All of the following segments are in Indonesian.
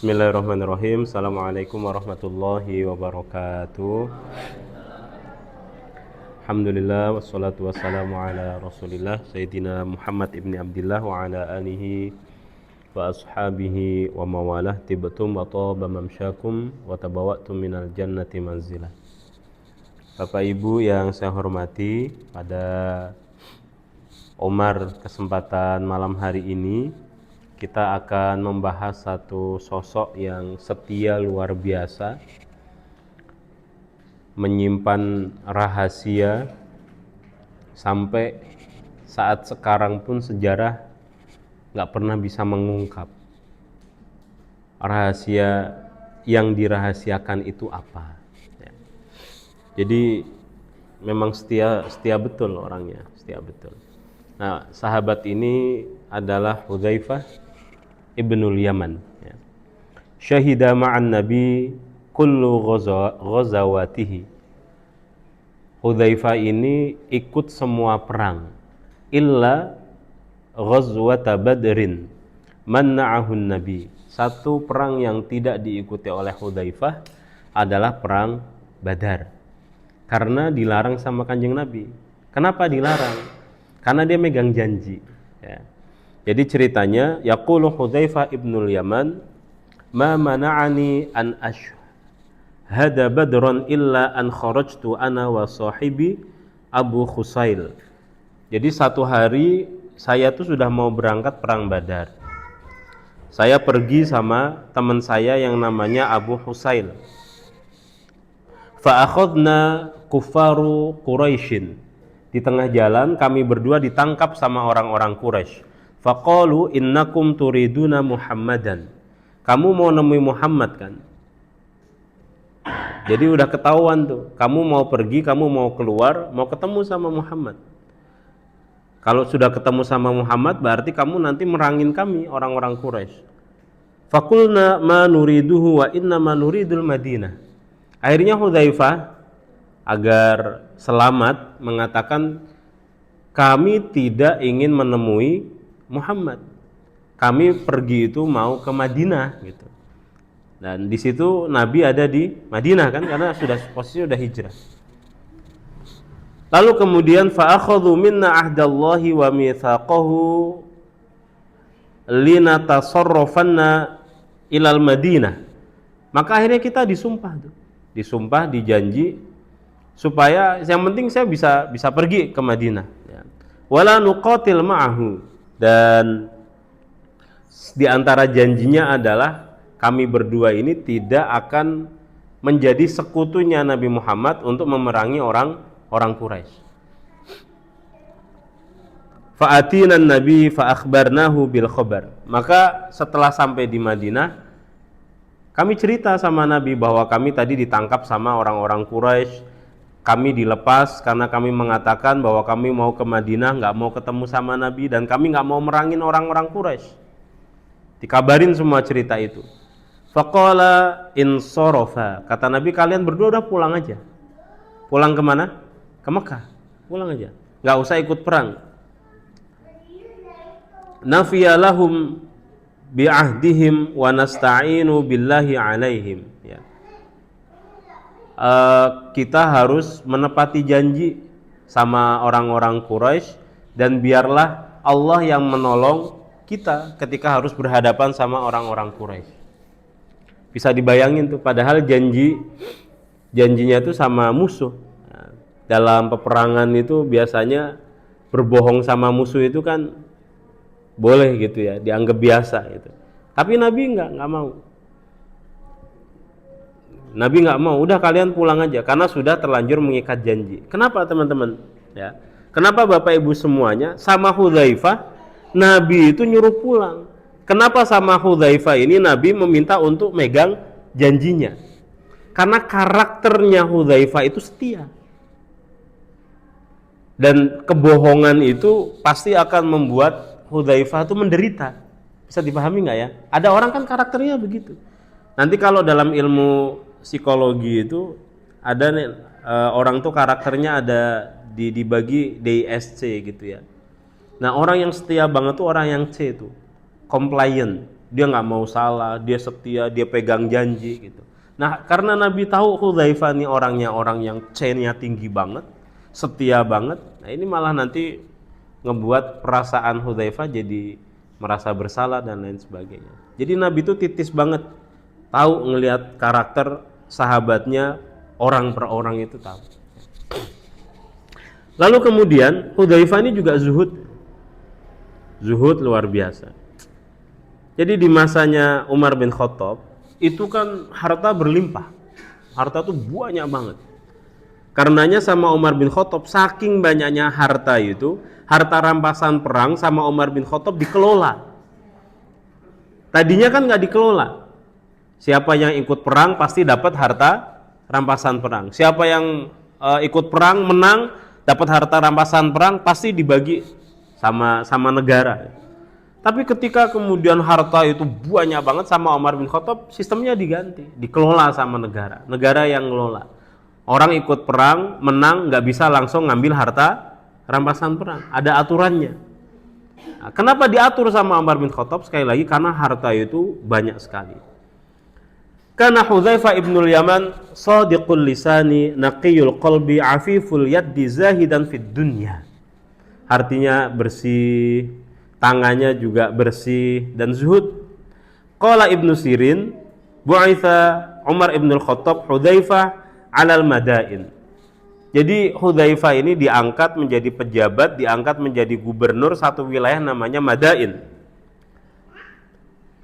Bismillahirrahmanirrahim. Assalamualaikum warahmatullahi wabarakatuh. Alhamdulillah wassalatu wassalamu ala Rasulillah Sayyidina Muhammad ibni Abdillah wa ala alihi wa ashabihi wa mawalah. Tibtum wa taba mamsyakum wa tabawwa'tum minal jannati manzilah. Bapak Ibu yang saya hormati, pada Omar kesempatan malam hari ini kita akan membahas satu sosok yang setia luar biasa, menyimpan rahasia sampai saat sekarang pun sejarah nggak pernah bisa mengungkap rahasia yang dirahasiakan itu apa. Jadi memang setia betul orangnya, setia betul. Nah, sahabat ini adalah Hudzaifah Ibnul Yaman. Syahida ma'an Nabi kullu ghazawatihi. Hudzaifah ini ikut semua perang illa ghazwata Badrin manna'ahun Nabi. Satu perang yang tidak diikuti oleh Hudzaifah adalah perang Badar, karena dilarang sama Kanjeng Nabi. Kenapa dilarang? Karena dia megang janji, ya. Jadi ceritanya, yaqulu Hudzaifah ibnul Yaman, ma mana'ani an ashhada badran illa an kharajtu ana wa sahibi Abu Khusail. Jadi satu hari saya tuh sudah mau berangkat perang Badar. Saya pergi sama teman saya yang namanya Abu Khusail. Fa akhadna kuffaru Quraisyin. Di tengah jalan kami berdua ditangkap sama orang-orang Quraisy. Faqalu innakum turiduna Muhammadan. Kamu mau nemui Muhammad kan? Jadi udah ketahuan tuh, kamu mau pergi, kamu mau keluar, mau ketemu sama Muhammad. Kalau sudah ketemu sama Muhammad, berarti kamu nanti merangin kami, orang-orang Quraisy. Faqulna ma nuriduhu wa inna ma nuridul Madinah. Akhirnya Hudzaifah agar selamat mengatakan, kami tidak ingin menemui Muhammad, kami pergi itu mau ke Madinah gitu. Dan di situ Nabi ada di Madinah kan, karena posisi sudah hijrah. Lalu kemudian fa akhadhu minna ahdallahi wa mitsaqahu linatasarrafanna ilal Madinah. Maka akhirnya kita disumpah tuh. Disumpah, dijanji supaya yang penting saya bisa pergi ke Madinah, ya. Wala nuqatil ma'ahu. Dan di antara janjinya adalah kami berdua ini tidak akan menjadi sekutunya Nabi Muhammad untuk memerangi orang Quraisy. Fa'atina Nabi fa akhbarnahu bil khabar. Maka setelah sampai di Madinah, kami cerita sama Nabi bahwa kami tadi ditangkap sama orang-orang Quraisy. Kami dilepas karena kami mengatakan bahwa kami mau ke Madinah, nggak mau ketemu sama Nabi, dan kami nggak mau merangin orang-orang Quraisy. Dikabarin semua cerita itu. Faqala insorofa. Kata Nabi, kalian berdua udah pulang aja. Pulang kemana? Ke Mekah. Pulang aja, nggak usah ikut perang. Nafiyalahum bi'ahdihim wa nasta'inu billahi alaihim. Ya. Kita harus menepati janji sama orang-orang Quraisy, dan biarlah Allah yang menolong kita ketika harus berhadapan sama orang-orang Quraisy. Bisa dibayangin tuh, padahal janjinya itu sama musuh. Nah, dalam peperangan itu biasanya berbohong sama musuh itu kan boleh gitu ya, dianggap biasa gitu. Tapi Nabi nggak mau. Nabi nggak mau, udah kalian pulang aja karena sudah terlanjur mengikat janji. Kenapa teman-teman? Ya, kenapa Bapak Ibu semuanya? Sama Hudzaifah, Nabi itu nyuruh pulang. Kenapa sama Hudzaifah ini Nabi meminta untuk megang janjinya? Karena karakternya Hudzaifah itu setia. Dan kebohongan itu pasti akan membuat Hudzaifah itu menderita. Bisa dipahami nggak ya? Ada orang kan karakternya begitu. Nanti kalau dalam ilmu psikologi itu ada orang tuh karakternya ada dibagi DISC gitu ya. Nah, orang yang setia banget tuh orang yang C itu, compliant. Dia nggak mau salah, dia setia, dia pegang janji gitu. Nah, karena Nabi tahu Hudzaifah ini orangnya orang yang chainnya tinggi banget, setia banget. Nah, ini malah nanti ngebuat perasaan Hudzaifah jadi merasa bersalah dan lain sebagainya. Jadi Nabi itu titis banget, tahu ngelihat karakter sahabatnya orang per orang itu tahu. Lalu kemudian Hudzaifah ini juga zuhud luar biasa. Jadi di masanya Umar bin Khattab itu kan harta berlimpah, harta tuh banyak banget. Karenanya sama Umar bin Khattab saking banyaknya harta itu, harta rampasan perang sama Umar bin Khattab dikelola. Tadinya kan nggak dikelola. Siapa yang ikut perang pasti dapat harta rampasan perang. Siapa yang ikut perang menang dapat harta rampasan perang pasti dibagi sama negara. Tapi ketika kemudian harta itu banyak banget sama Umar bin Khattab, sistemnya diganti, dikelola sama negara yang ngelola. Orang ikut perang, menang, nggak bisa langsung ngambil harta rampasan perang, ada aturannya. Nah, kenapa diatur sama Umar bin Khattab? Sekali lagi karena harta itu banyak sekali. Karena Hudzaifah ibnul Yaman shadiqul lisani, naqiyul qalbi, afiful yaddi, zahidan fid dunya. Artinya bersih, tangannya juga bersih dan zuhud. Qala Ibnu Sirin, bu'itha Umar ibnul Khattab Hudzaifah 'alal madain. Jadi Hudzaifah ini diangkat menjadi pejabat, diangkat menjadi gubernur satu wilayah namanya Madain.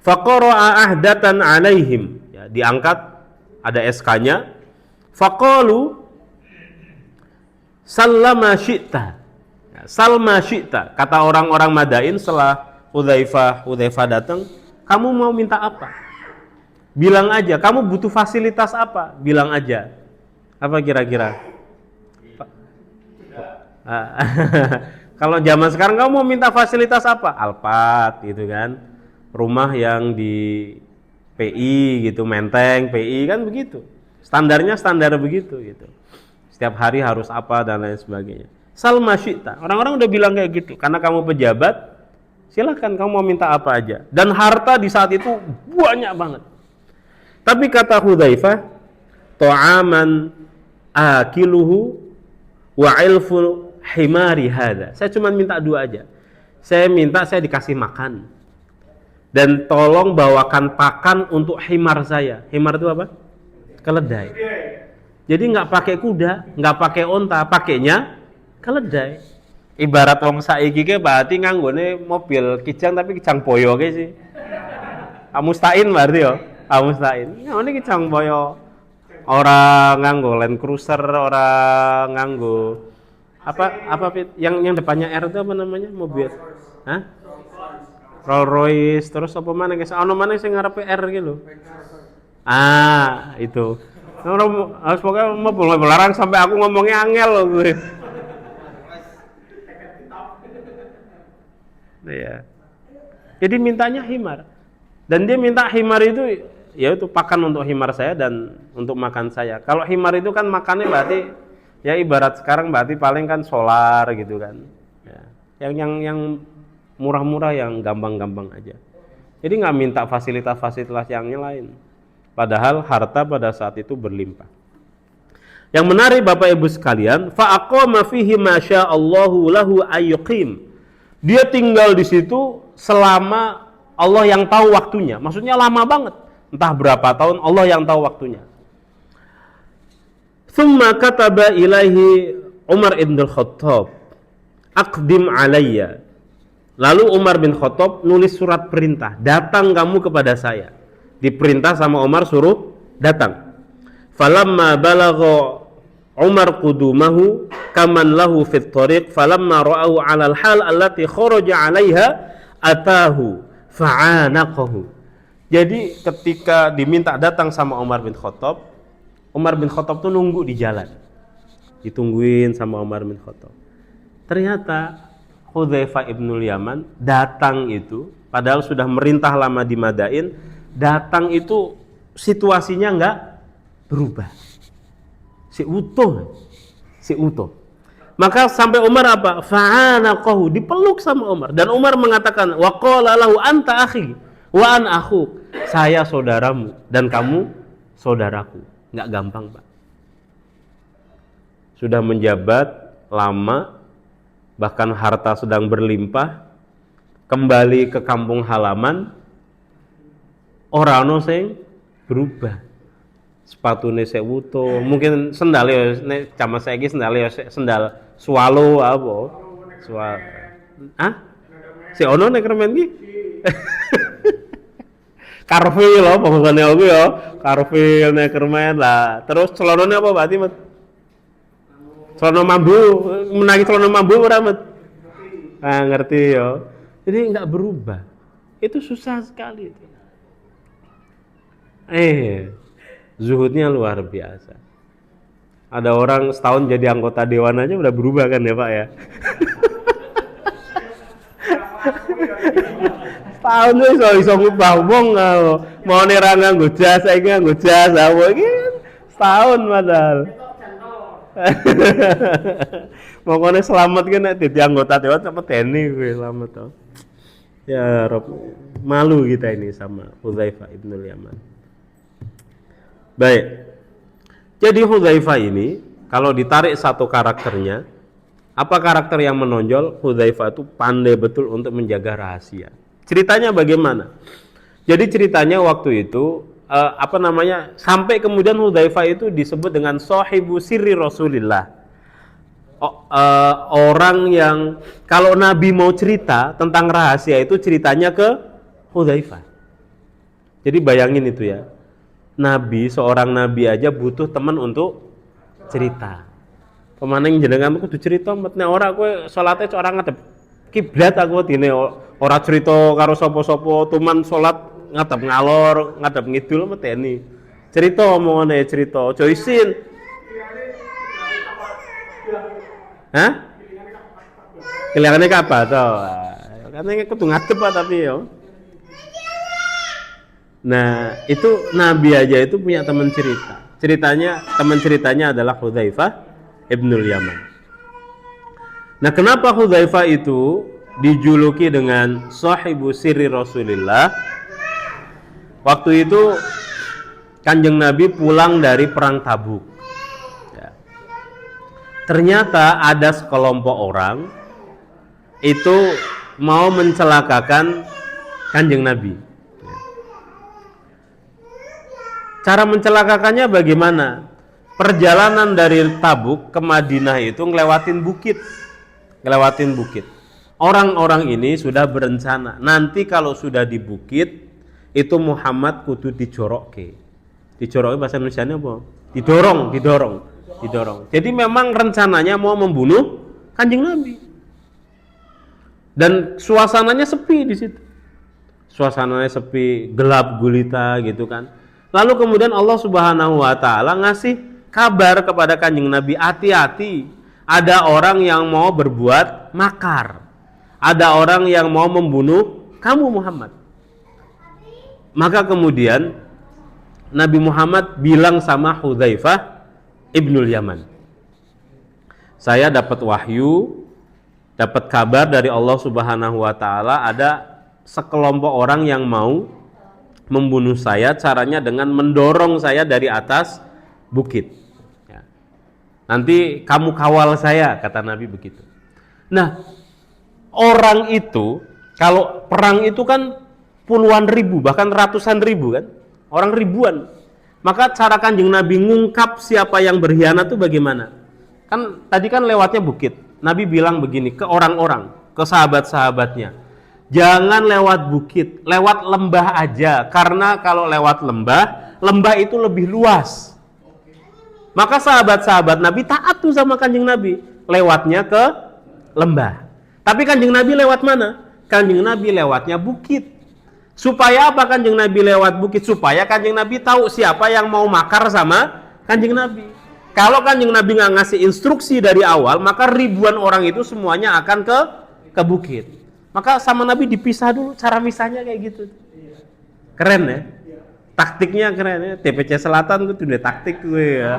Faqara'a ahdatan 'alaihim, ya, diangkat ada SK-nya. Faqalu sallama syi'ta. Salma syi'ta, kata orang-orang Madain setelah Hudzaifah datang, kamu mau minta apa? Bilang aja, kamu butuh fasilitas apa? Bilang aja. Apa kira-kira? Kalau zaman sekarang kamu mau minta fasilitas apa? Alphard gitu kan. Rumah yang di PI gitu, Menteng, PI kan begitu. Standarnya standar begitu gitu. Setiap hari harus apa dan lain sebagainya. Salma syi'ta, orang-orang udah bilang kayak gitu. Karena kamu pejabat, silahkan kamu mau minta apa aja. Dan harta di saat itu banyak banget. Tapi kata Hudzaifah, ta'aman akiluhu wa ilful himari hadha. Saya cuma minta dua aja. Saya minta saya dikasih makan. Dan tolong bawakan pakan untuk himar saya. Himar itu apa? Keledai. Jadi nggak pakai kuda, nggak pakai onta, pakainya keledai. Ibarat wong saiki ke berarti nganggone mobil kijang tapi kijang boyo ke sih. Amustain berarti yo. Amustain. Ini kijang boyo. Orang nganggo Land Cruiser, orang nganggo apa yang depannya R itu apa namanya? Mobil. Hah? Rolls Royce, terus apa mana guys? Ono mana sing ngarepe R iki lho. Itu. Harus pokoknya mobil larang sampai aku ngomongnya angel loh gue. Ya. Jadi mintanya himar. Dan dia minta himar itu ya itu pakan untuk himar saya dan untuk makan saya. Kalau himar itu kan makannya berarti ya ibarat sekarang berarti paling kan solar gitu kan. Ya. Yang murah-murah, yang gampang-gampang aja. Jadi nggak minta fasilitas-fasilitas yang lain. Padahal harta pada saat itu berlimpah. Yang menarik Bapak Ibu sekalian, fa aqama fihi ma sya'allahu lahu ayyuqim. Dia tinggal di situ selama Allah yang tahu waktunya. Maksudnya lama banget. Entah berapa tahun, Allah yang tahu waktunya. Tsumma kataba ilaihi Umar ibn al-Khattab, aqdim alayya. Lalu Umar bin Khattab nulis surat perintah, datang kamu kepada saya. Diperintah sama Umar suruh datang. Falamma balagha Umar qudumahu kaman lahu fit tariq falamma ra'ahu 'ala al-hal allati kharaja 'alaiha atahu fa'anaqahu. Jadi ketika diminta datang sama Umar bin Khattab tuh nunggu di jalan. Ditungguin sama Umar bin Khattab. Ternyata Hudzaifah ibnul Yaman datang itu padahal sudah merintah lama di Madain, datang itu situasinya enggak berubah. Si utuh. Maka sampai Umar fa'anaqahu, dipeluk sama Umar dan Umar mengatakan wa qala lahu anta akhi Wa an akhuk, saya saudaramu dan kamu saudaraku. Nggak gampang, Pak. Sudah menjabat lama, bahkan harta sedang berlimpah, kembali ke kampung halaman, orang sing berubah. Sepatune sik wuto, mungkin sendal ya nek jaman saiki sendal ya sendal swallow apa? Si ono nek remen ki? Carville loh pokoknya aku ya. Carville nek remen lah. Terus celonone apa berarti, Mat? Celana mambu, menangi celana mambu ora, Mat? Ah, ngerti ya. Jadi enggak berubah. Itu susah sekali. Zuhudnya luar biasa. Ada orang setahun jadi anggota dewan aja udah berubah kan ya, Pak ya? Setahun tuh iso ngubah wong mau nerang nganggo jas, saiki nganggo jas, apa iki setahun padahal. Pokoknya selamat kan nek dadi anggota dewan sama Teni kowe selamat to. Ya Rob, malu kita ini sama Hudzaifah ibnul Yaman. Baik, jadi Hudzaifah ini kalau ditarik satu karakternya, apa karakter yang menonjol? Hudzaifah itu pandai betul untuk menjaga rahasia. Ceritanya bagaimana? Jadi ceritanya waktu itu sampai kemudian Hudzaifah itu disebut dengan sahibu sirri Rasulillah. Orang yang kalau Nabi mau cerita tentang rahasia itu ceritanya ke Hudzaifah. Jadi bayangin itu ya. Seorang nabi aja butuh teman untuk cerita. Pemaning jenengan kudu cerita, nek ora kowe salate cok ora ngadep kiblat aku dene ora cerita karo sapa-sapa, tuman salat ngadep ngalor, ngadep ngidul meteni. Cerita omongane cerita, aja isin. Hah? Kelihane kapan to? Kan kudu ngadep tapi yo. Nah, itu Nabi aja itu punya teman cerita. Teman ceritanya adalah Hudzaifah ibnul Yaman. Nah, kenapa Hudzaifah itu dijuluki dengan sahibu sirri Rasulillah? Waktu itu Kanjeng Nabi pulang dari perang Tabuk. Ya. Ternyata ada sekelompok orang itu mau mencelakakan Kanjeng Nabi. Cara mencelakakannya bagaimana? Perjalanan dari Tabuk ke Madinah itu ngelewatin bukit. Orang-orang ini sudah berencana, nanti kalau sudah di bukit itu Muhammad kudu dijorokke. Dijorokke bahasa Indonesianya apa? Didorong. Jadi memang rencananya mau membunuh Kanjeng Nabi. Dan suasananya sepi di situ. Suasananya sepi, gelap gulita gitu kan. Lalu kemudian Allah Subhanahu wa taala ngasih kabar kepada Kanjeng Nabi, hati-hati, ada orang yang mau berbuat makar. Ada orang yang mau membunuh kamu Muhammad. Maka kemudian Nabi Muhammad bilang sama Hudzaifah ibnul Yaman, saya dapat wahyu, dapat kabar dari Allah Subhanahu wa taala ada sekelompok orang yang mau membunuh saya, caranya dengan mendorong saya dari atas bukit. Ya. Nanti kamu kawal saya, kata Nabi begitu. Nah, orang itu, kalau perang itu kan puluhan ribu, bahkan ratusan ribu kan, orang ribuan. Maka cara Kanjeng Nabi ngungkap siapa yang berkhianat itu bagaimana? Kan tadi kan lewatnya bukit. Nabi bilang begini ke orang-orang, ke sahabat-sahabatnya. Jangan lewat bukit, lewat lembah aja. Karena kalau lewat lembah itu lebih luas. Maka sahabat-sahabat Nabi taat tuh sama Kanjeng Nabi, lewatnya ke lembah. Tapi Kanjeng Nabi lewat mana? Kanjeng Nabi lewatnya bukit. Supaya apa Kanjeng Nabi lewat bukit? Supaya Kanjeng Nabi tahu siapa yang mau makar sama Kanjeng Nabi. Kalau Kanjeng Nabi nggak ngasih instruksi dari awal, maka ribuan orang itu semuanya akan ke bukit. Maka sama Nabi dipisah dulu, cara misahnya kayak gitu. Keren ya? Taktiknya keren ya. TPC Selatan itu udah taktik gue ya.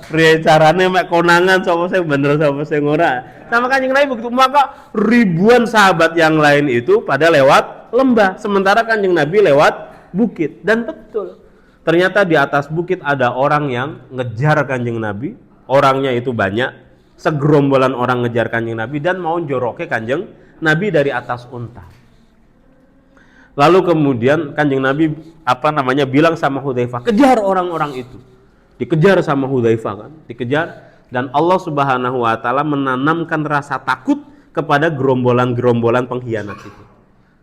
Pria caranya mek konangan sama saya bener sama saya ngora. Sama Kanjeng Nabi begitu, maka ribuan sahabat yang lain itu pada lewat Lembah. Sementara kanjeng Nabi lewat bukit. Dan betul, ternyata di atas bukit ada orang yang ngejar kanjeng Nabi. Orangnya itu banyak, segerombolan orang ngejar kanjeng Nabi dan mau joroke kanjeng Nabi dari atas unta. Lalu kemudian kanjeng Nabi bilang sama Hudzaifah, kejar orang-orang itu. Dikejar sama Hudzaifah kan, dikejar, dan Allah Subhanahu wa taala menanamkan rasa takut kepada gerombolan-gerombolan pengkhianat itu.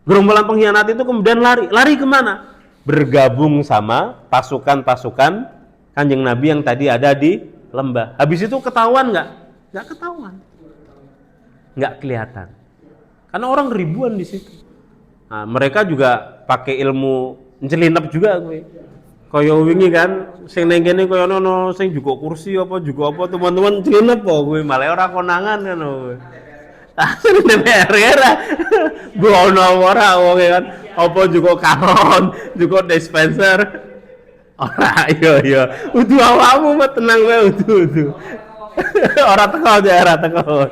Gerombolan pengkhianat itu kemudian lari kemana? Bergabung sama pasukan-pasukan kanjeng Nabi yang tadi ada di lembah. Habis itu ketahuan nggak? Nggak ketahuan, nggak kelihatan, karena orang ribuan di situ. Nah, mereka juga pakai ilmu nyelinap juga gue. Kaya wingi kan, sing neng kene kaya nono sing juga kursi apa teman-teman nyelinap kok gue, malah ora konangan kan gue. Asli DPR era. Gue ono ora wong kan, apa juga karon, juga dispenser. Ora iya. Udu awakmu mah tenang wae udu. Ora teko.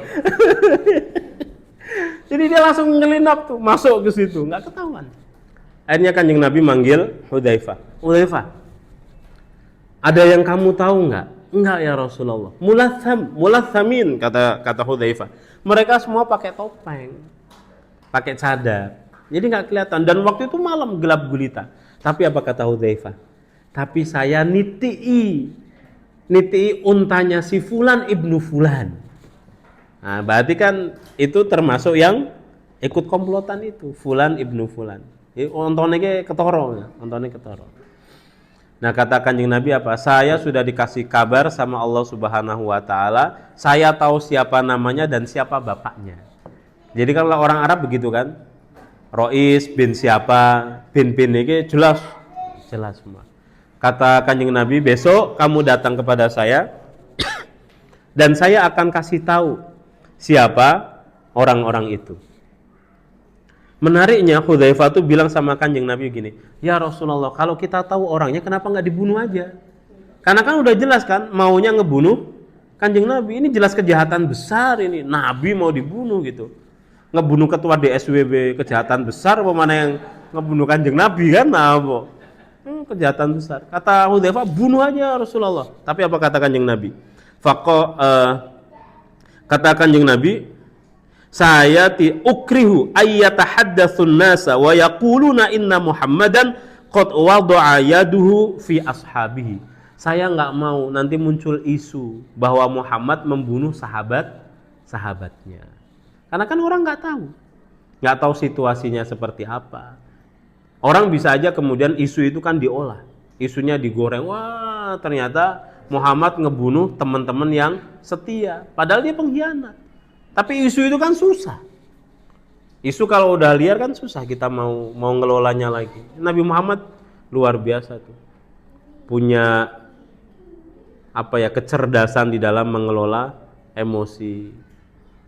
Jadi dia langsung nyelinap tuh, masuk ke situ, nggak ketahuan. Akhirnya kanjeng Nabi manggil Hudzaifah. Hudzaifah, ada yang kamu tahu nggak? Enggak ya Rasulullah. Mulathamin kata Hudzaifah. Mereka semua pakai topeng, pakai cadar, jadi nggak kelihatan. Dan waktu itu malam gelap gulita. Tapi apa kata Hudzaifah? Tapi saya nitii untanya si Fulan ibnu Fulan. Nah, berarti kan itu termasuk yang ikut komplotan itu, Fulan ibnu Fulan. Ontone ketoro. Nah, kata kanjeng Nabi apa? Saya sudah dikasih kabar sama Allah Subhanahu wa taala, saya tahu siapa namanya dan siapa bapaknya. Jadi kalau orang Arab begitu kan, Rois bin siapa, bin ini jelas semua. Kata kanjeng Nabi, besok kamu datang kepada saya dan saya akan kasih tahu siapa orang-orang itu. Menariknya Hudzaifah tuh bilang sama kanjeng Nabi gini, ya Rasulullah, kalau kita tahu orangnya kenapa nggak dibunuh aja? Karena kan udah jelas kan maunya ngebunuh kanjeng Nabi. Ini jelas kejahatan besar ini. Nabi mau dibunuh gitu. Ngebunuh ketua DSWB kejahatan besar, apa mana yang ngebunuh kanjeng Nabi kan? Nah, kejahatan besar. Kata Hudzaifah, bunuh aja Rasulullah. Tapi apa kata kanjeng Nabi? Kata kanjeng Nabi, saya ukrihu ayyatahaddatsun nasa wa yaquluna inna Muhammadan qad wada'a yaduhu fi ashabihi. Saya nggak mau nanti muncul isu bahwa Muhammad membunuh sahabatnya. Karena kan orang nggak tahu situasinya seperti apa. Orang bisa aja kemudian isu itu kan diolah, isunya digoreng. Wah, ternyata Muhammad ngebunuh teman-teman yang setia, padahal dia pengkhianat. Tapi isu itu kan susah. Isu kalau udah liar kan susah kita mau ngelolanya lagi. Nabi Muhammad luar biasa tuh, punya kecerdasan di dalam mengelola emosi.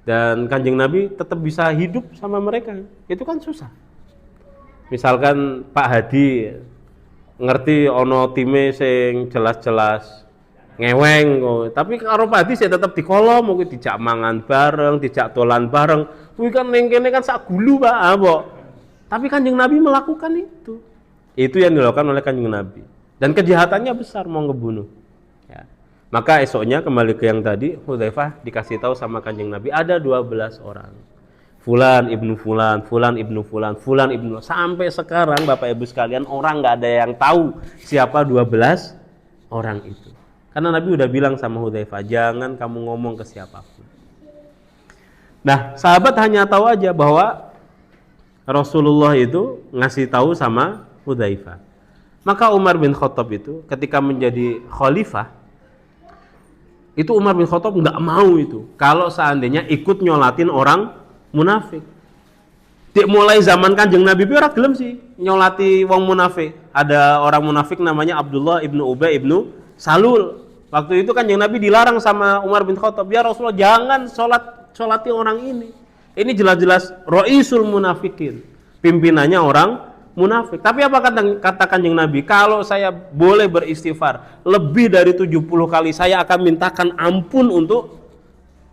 Dan kanjeng Nabi tetap bisa hidup sama mereka. Itu kan susah. Misalkan Pak Hadi ngerti ono time sing jelas-jelas ngeweng kok. Tapi karo Pak Hadi saya tetap di kolom, mungkin dijak mangan bareng, dijak tolan bareng. Kuwi kan ning kene kan sak gulu, Pak, apa? Tapi kanjeng Nabi melakukan itu. Itu yang dilakukan oleh kanjeng Nabi. Dan kejahatannya besar, mau ngebunuh. Ya. Maka esoknya kembali ke yang tadi, Hudzaifah dikasih tahu sama kanjeng Nabi ada 12 orang. Fulan ibnu Fulan, Fulan ibnu Fulan, Fulan ibnu. Sampai sekarang Bapak Ibu sekalian orang nggak ada yang tahu siapa 12 orang itu. Karena Nabi udah bilang sama Hudzaifah, jangan kamu ngomong ke siapapun. Nah, sahabat hanya tahu aja bahwa Rasulullah itu ngasih tahu sama Hudzaifah. Maka Umar bin Khattab itu ketika menjadi khalifah, itu Umar bin Khattab nggak mau itu kalau seandainya ikut nyolatin orang munafik. Mulai zaman kanjeng Nabi ora gelem sih nyolati wong munafik. Ada orang munafik namanya Abdullah ibnu Ubay ibnu Salul. Waktu itu kanjeng Nabi dilarang sama Umar bin Khattab, ya Rasulullah jangan solati orang ini. Ini jelas-jelas Raisul Munafikin, pimpinannya orang munafik. Tapi apa kata kanjeng Nabi? Kalau saya boleh beristighfar lebih dari 70 kali, saya akan mintakan ampun untuk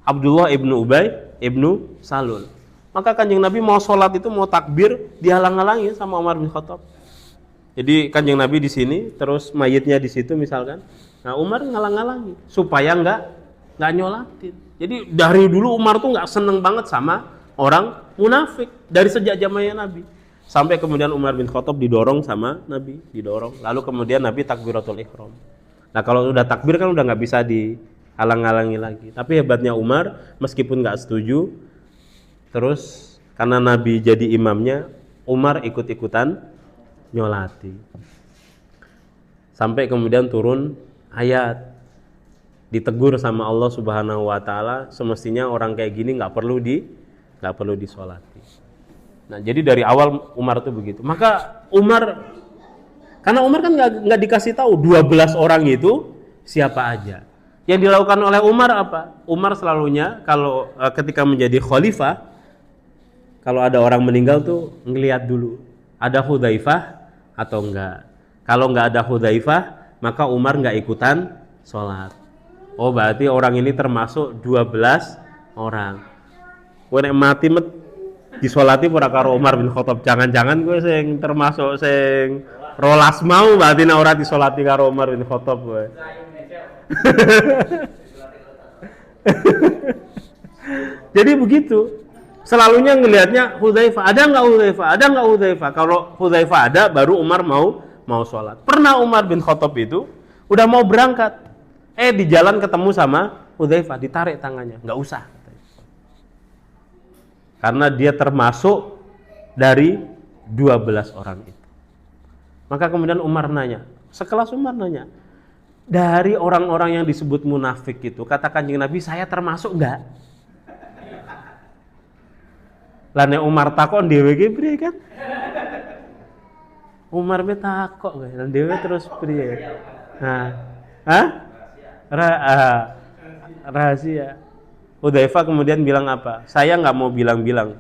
Abdullah ibnu Ubay ibnu Salul. Maka Kanjeng Nabi mau sholat itu, mau takbir, dihalang-halangi sama Umar bin Khattab. Jadi Kanjeng Nabi di sini, terus mayitnya di situ misalkan. Nah Umar ngalang-ngalangi supaya nggak nyolatin. Jadi dari dulu Umar tuh nggak seneng banget sama orang munafik dari sejak zamannya Nabi. Sampai kemudian Umar bin Khattab didorong sama Nabi, didorong. Lalu kemudian Nabi takbiratul ihram. Nah kalau udah takbir kan udah nggak bisa dihalang-halangi lagi. Tapi hebatnya Umar, meskipun nggak setuju, terus karena Nabi jadi imamnya, Umar ikut-ikutan nyolati. Sampai kemudian turun ayat, ditegur sama Allah Subhanahu wa taala, semestinya orang kayak gini nggak perlu disolati. Nah, jadi dari awal Umar tuh begitu. Maka karena Umar kan nggak dikasih tahu 12 orang itu siapa aja. Yang dilakukan oleh Umar apa? Umar selalunya kalau ketika menjadi khalifah, kalau ada orang meninggal tuh ngelihat dulu, ada Hudzaifah atau enggak. Kalau enggak ada Hudzaifah, maka Umar enggak ikutan sholat. Oh berarti orang ini termasuk 12 orang. Kowe nek mati disolati ora karo Umar bin Khattab, jangan-jangan kowe sing termasuk sing rolas mau, berarti nek ora disolati karo Umar bin Khattab kowe. Jadi begitu. Selalunya ngelihatnya Hudzaifah, ada nggak Hudzaifah? Kalau Hudzaifah ada, baru Umar mau sholat. Pernah Umar bin Khattab itu udah mau berangkat, di jalan ketemu sama Hudzaifah, ditarik tangannya, nggak usah. Karena dia termasuk dari 12 orang itu. Maka kemudian Umar nanya, sekelas Umar nanya, dari orang-orang yang disebut munafik itu, kata Kanjeng Nabi, saya termasuk nggak? Lah nek Umar takok dhewe ki priye kan? Umar me takok kan dhewe terus priye? Nah, rahasia. Hudzaifah kemudian bilang apa? Saya nggak mau bilang-bilang.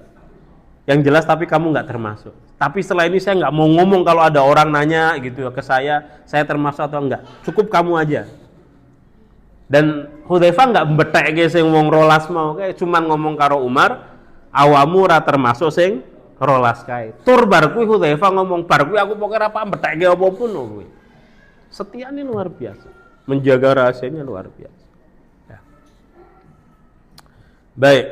Yang jelas tapi kamu nggak termasuk. Tapi setelah ini saya nggak mau ngomong kalau ada orang nanya gitu ke saya termasuk atau enggak. Cukup kamu aja. Dan Hudzaifah nggak mbetheke sing wong rolas mau, kayak cuman ngomong karo Umar. Awamu ora termasuk sing rolas kae. Tur bar kuwi Hudzaifah ngomong, bar kuwi aku pokoke ora paham betekke apapun kuwi. Setiane luar biasa. Menjaga rahasianya luar biasa. Ya. Baik.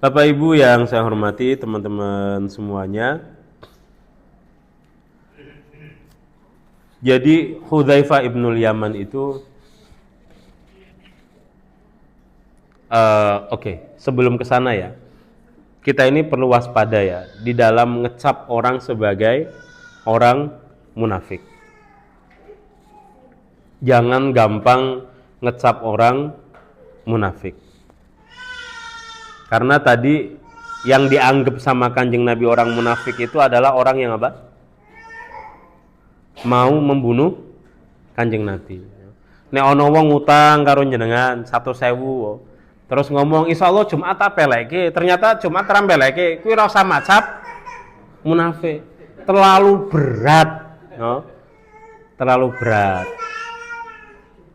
Bapak Ibu yang saya hormati, teman-teman semuanya. Jadi Hudzaifah ibnul Yaman itu Oke, sebelum ke sana ya, kita ini perlu waspada ya di dalam ngecap orang sebagai orang munafik. Jangan gampang ngecap orang munafik. Karena tadi yang dianggap sama Kanjeng Nabi orang munafik itu adalah orang yang apa? Mau membunuh Kanjeng Nabi. Nek ana wong ngutang karo jenengan 100.000. Terus ngomong insyaallah Jumat tak peleke, ternyata Jumat ra peleke, kuwi ora usah macap munafik. Terlalu berat, no? Terlalu berat.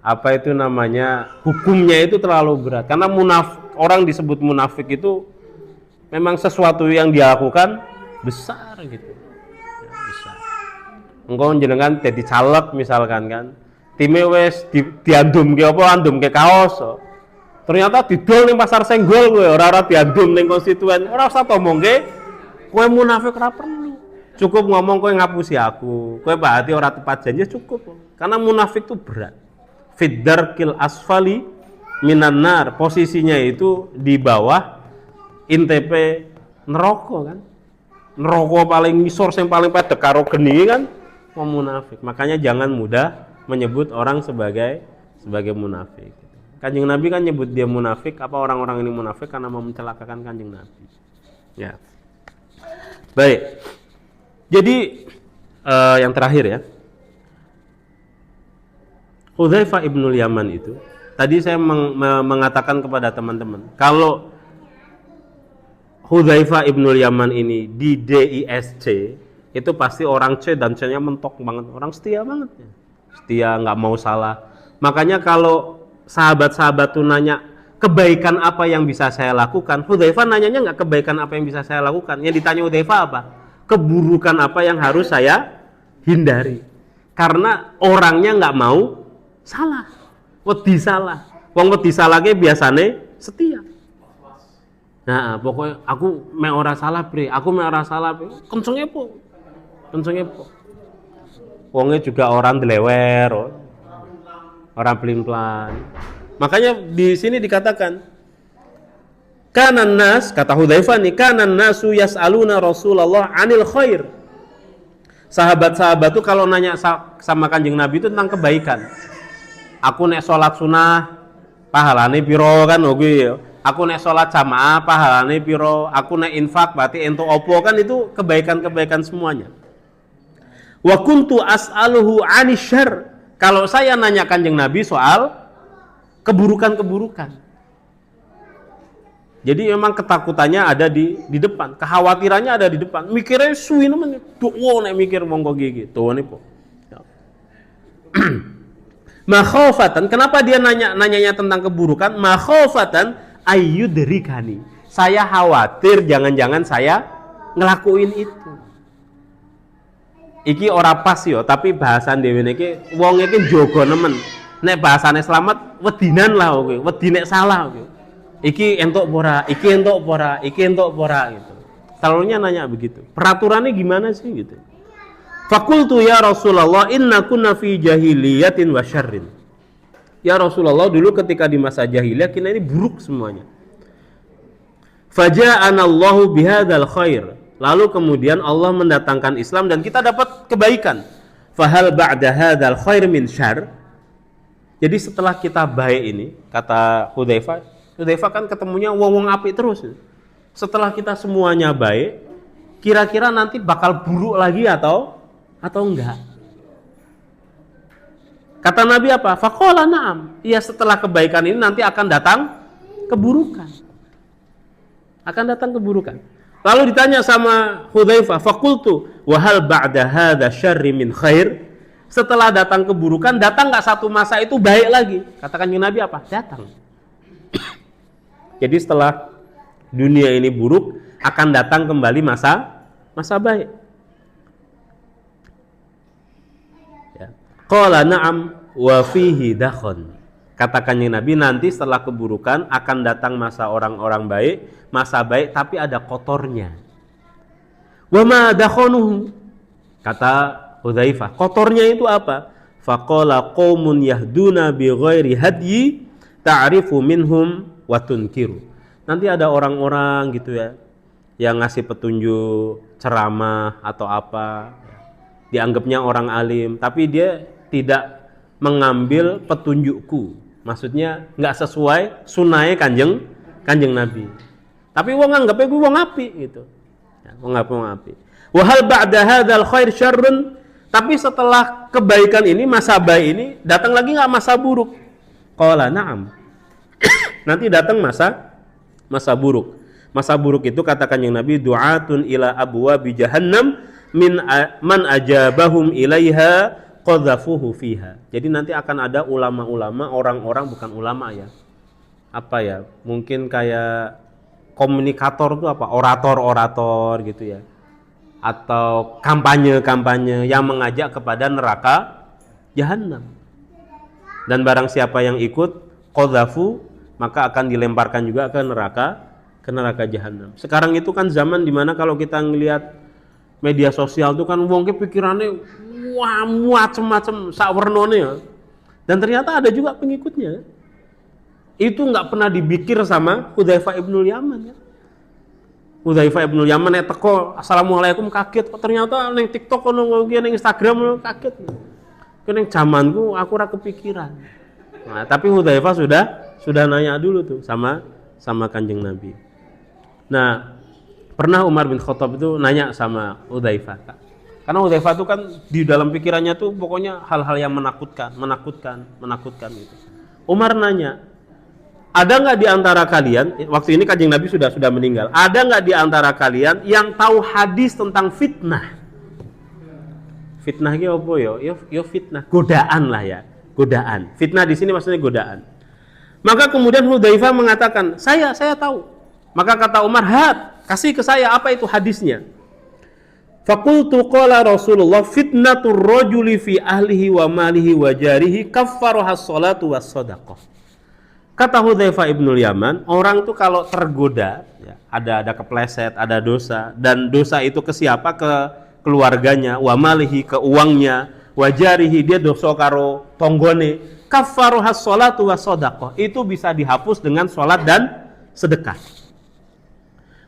Apa itu namanya? Hukumnya itu terlalu berat. Karena orang disebut munafik itu memang sesuatu yang dia lakukan besar gitu. Ya, besar. Engko jenengan dadi caleg misalkan kan. Time wis diandumke apa andumke kaos. So. Ternyata didol ning pasar Senggol kowe ora diandum ning konstituen. Ora usah omongke kowe munafik ora perlu. Cukup ngomong kowe ngapusi aku. Kowe berarti ora tepat janji cukup. Karena munafik itu berat. Fiddarkil asfali minan nar. Posisinya itu di bawah intepe neraka kan. Neraka paling ngisor sing paling padhek karo geni kan wong munafik. Makanya jangan mudah menyebut orang sebagai munafik. Kanjeng Nabi kan nyebut dia munafik, apa orang-orang ini munafik karena mau mencelakakan Kanjeng Nabi. Ya. Baik. Jadi yang terakhir ya. Hudzaifah ibnul Yaman itu, tadi saya mengatakan kepada teman-teman, kalau Hudzaifah ibnul Yaman ini di DISC, itu pasti orang C dan C-nya mentok banget, orang setia banget ya. Setia, nggak mau salah. Makanya kalau sahabat-sahabat tuh nanya, kebaikan apa yang bisa saya lakukan? Hudzaifah nanyanya nggak kebaikan apa yang bisa saya lakukan. Yang ditanya Hudzaifah apa? Keburukan apa yang harus saya hindari. Karena orangnya nggak mau salah. Wedi salah. Wong wedi salah ke biasane setia. Nah, pokoknya aku me ora salah, Bre. Aku me ora salah. Kencenge po. Kencenge po. Wongnya juga orang delewer, orang pelin-pelan. Makanya di sini dikatakan kanan nas, kata Hudzaifah nih, kanan nasu yas'aluna Rasulullah 'anil khair. Sahabat-sahabat tuh kalau nanya sama Kanjeng Nabi itu tentang kebaikan. Aku nek salat sunah pahalane piro kan oke. Aku nek salat jamaah pahalane piro. Aku nek infak berarti entuk opo kan, itu kebaikan-kebaikan semuanya. Wa kuntu as'aluhu 'anil syarr. Kalau saya nanya Kanjeng Nabi soal keburukan-keburukan. Jadi memang ketakutannya ada di depan, kekhawatirannya ada di depan. Mikirnya suwi nemen, dowo nek mikir monggo gigi. Tuh niku. Makhofatan, kenapa dia nanyanya tentang keburukan? Makhofatan ayyudrikani. Saya khawatir jangan-jangan saya ngelakuin itu. Iki ora pas yo, tapi bahasan dhewe niki wong iki njogo nemen. Nek bahasane selamat wedinan lah kowe, wedi nek salah kowe. Iki entuk pora, iki entuk pora, iki entuk pora gitu. Selalunya nanya begitu. Peraturannya gimana sih gitu. Fakultu ya Rasulullah inna kunna fi jahiliyatin wa syarrin. Ya Rasulullah, dulu ketika di masa jahiliyah kita ini buruk semuanya. Faja'ana Allahu bihadzal khair. Lalu kemudian Allah mendatangkan Islam dan kita dapat kebaikan. Fahal ba'da hadzal khair min syarr? Jadi setelah kita baik ini, kata Hudzaifah kan ketemunya wong-wong apik terus. Setelah kita semuanya baik, kira-kira nanti bakal buruk lagi atau enggak? Kata Nabi apa? Faqala na'am. Iya, setelah kebaikan ini nanti akan datang keburukan. Akan datang keburukan. Lalu ditanya sama Hudzaifah, faqultu wa hal ba'da hadza syarri min khair? Setelah datang keburukan, datang nggak satu masa itu baik lagi? Katakan Nabi apa? Datang. Jadi setelah dunia ini buruk, akan datang kembali masa baik. Ya. Qala na'am wa fihi dakhon. Katakan Nabi, nanti setelah keburukan akan datang masa orang-orang baik, masa baik tapi ada kotornya. Wa ma dakhonuhu. Kata Hudzaifah, kotornya itu apa? Faqala qaumun yahduna bi ghairi hadyi ta'rifu minhum wa tunkiru. Nanti ada orang-orang gitu ya yang ngasih petunjuk, ceramah atau apa, dianggapnya orang alim, tapi dia tidak mengambil petunjukku. Maksudnya nggak sesuai sunahnya kanjeng Nabi. Tapi wong anggapnya gue wong api gitu. Ya, wong api. Wa hal ba'da hadzal khair syarrun. Tapi setelah kebaikan ini, masa baik ini, datang lagi nggak masa buruk? Qala na'am. Nanti datang masa buruk. Masa buruk itu katakan yang Nabi, du'atun ila abwabi jahannam min man ajabahum ilaiha qadzafuhu fiha. Jadi nanti akan ada ulama-ulama, orang-orang bukan ulama ya. Apa ya? Mungkin kayak komunikator itu apa? Orator-orator gitu ya. Atau kampanye-kampanye yang mengajak kepada neraka Jahannam. Dan barang siapa yang ikut qadzafu, maka akan dilemparkan juga ke neraka Jahannam. Sekarang itu kan zaman dimana kalau kita ngelihat media sosial itu kan wong ke pikirannya wah macem-macem sak wernone ya. Dan ternyata ada juga pengikutnya. Itu nggak pernah dipikir sama Hudzaifah ibnul Yaman ya. Hudzaifah ibnul Yaman nek teko assalamualaikum kaget, kok ternyata ning TikTok ono ning Instagram kaget. Ku ning zamanku aku ora kepikiran. Nah, tapi Hudzaifah sudah nanya dulu tuh sama Kanjeng Nabi. Nah, pernah Umar bin Khattab itu nanya sama Hudzaifah. Karena Hudzaifah itu kan di dalam pikirannya tuh pokoknya hal-hal yang menakutkan gitu. Umar nanya, ada nggak di antara kalian, waktu ini Kanjeng Nabi sudah meninggal, ada nggak di antara kalian yang tahu hadis tentang fitnah? Fitnah itu apa ya? Yo fitnah, godaan lah ya, godaan. Fitnah di sini maksudnya godaan. Maka kemudian Hudzaifah mengatakan, saya tahu. Maka kata Umar, kasih ke saya apa itu hadisnya. Faqultu qala Rasulullah fitnatur rajuli fi ahlihi wa malihi wa jarihi kaffaruha as-salatu was-shadaqah. Kata Hudzaifah ibnul Yaman, orang tuh kalau tergoda, ya, ada kepleset, ada dosa, dan dosa itu ke siapa? Ke keluarganya, wa malihi, ke uangnya, wa jarihi, dia dosa karo tonggone, kaffaruha as-salatu was-shadaqah. Itu bisa dihapus dengan salat dan sedekah.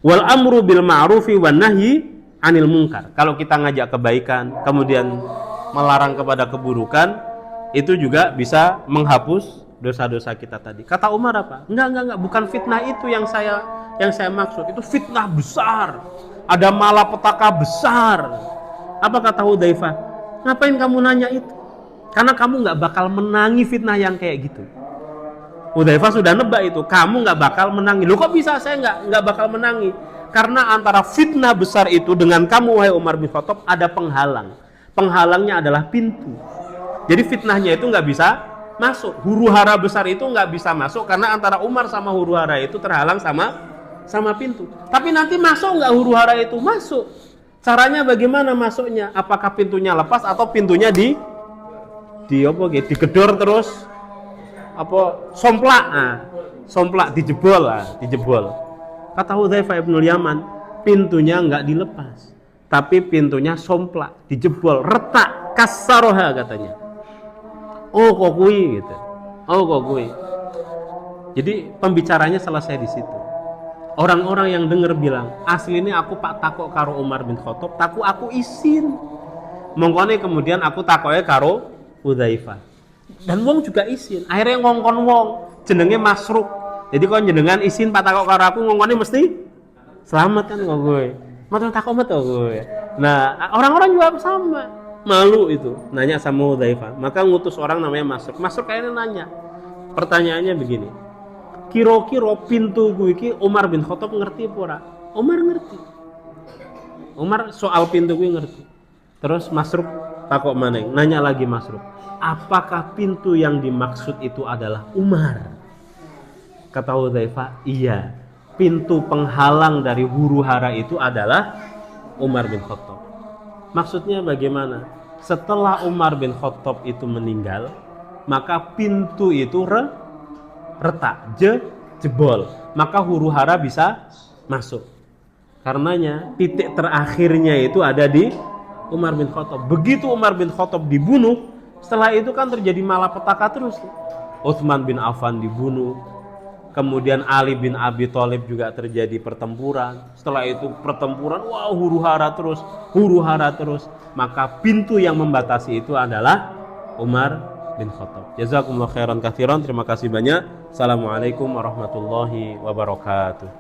Wal amru bil ma'rufi wan nahyi anil munkar. Kalau kita ngajak kebaikan, kemudian melarang kepada keburukan, itu juga bisa menghapus dosa-dosa kita tadi. Kata Umar apa? Enggak, bukan fitnah itu yang saya maksud. Itu fitnah besar. Ada malapetaka besar. Apa kata Hudzaifah? Ngapain kamu nanya itu? Karena kamu nggak bakal menangi fitnah yang kayak gitu. Hudzaifah sudah nebak itu. Kamu nggak bakal menangi. Loh kok bisa saya nggak bakal menangi? Karena antara fitnah besar itu dengan kamu, wahai Umar bin Khattab, ada penghalang. Penghalangnya adalah pintu. Jadi fitnahnya itu nggak bisa masuk. Huru hara besar itu nggak bisa masuk karena antara Umar sama huru hara itu terhalang sama pintu. Tapi nanti masuk nggak huru hara itu? Masuk. Caranya bagaimana masuknya? Apakah pintunya lepas atau pintunya digedor terus? Apa somplak? Somplak dijebol. Kata Hudzaifah ibnul Yaman, pintunya nggak dilepas, tapi pintunya somplak, dijebol, retak, kasaroha katanya. Oh kok kui gitu. Jadi pembicaranya selesai di situ. Orang-orang yang dengar bilang, asli ini aku pak takok karo Umar bin Khattab, aku isin. Mongkone kemudian aku takoknya karo Hudzaifah. Dan wong juga isin. Akhirnya ngongkon wong, jenenge Masruk. Jadi kalau jenengan isin pak takok karo aku, ngongkone mesti selamat kan kok gue. Matur takok metu gue. Nah, orang-orang juga sama. Malu itu, nanya sama Hudzaifah. Maka ngutus orang namanya Masruk. Masruk kayaknya nanya. Pertanyaannya begini. Kira-kira pintu gue iki Umar bin Khattab ngerti apa ora? Umar ngerti. Umar soal pintu gue ngerti. Terus Masruk takok maneh, nanya lagi Masruk. Apakah pintu yang dimaksud itu adalah Umar? Kata Hudzaifah, iya. Pintu penghalang dari huru hara itu adalah Umar bin Khattab. Maksudnya bagaimana? Setelah Umar bin Khattab itu meninggal, maka pintu itu retak, jebol. Maka huru hara bisa masuk. Karenanya titik terakhirnya itu ada di Umar bin Khattab. Begitu Umar bin Khattab dibunuh, setelah itu kan terjadi malapetaka terus. Utsman bin Affan dibunuh. Kemudian Ali bin Abi Thalib juga terjadi pertempuran. Setelah itu pertempuran, huru hara terus. Maka pintu yang membatasi itu adalah Umar bin Khattab. Jazakumullah khairan katsiran. Terima kasih banyak. Assalamualaikum warahmatullahi wabarakatuh.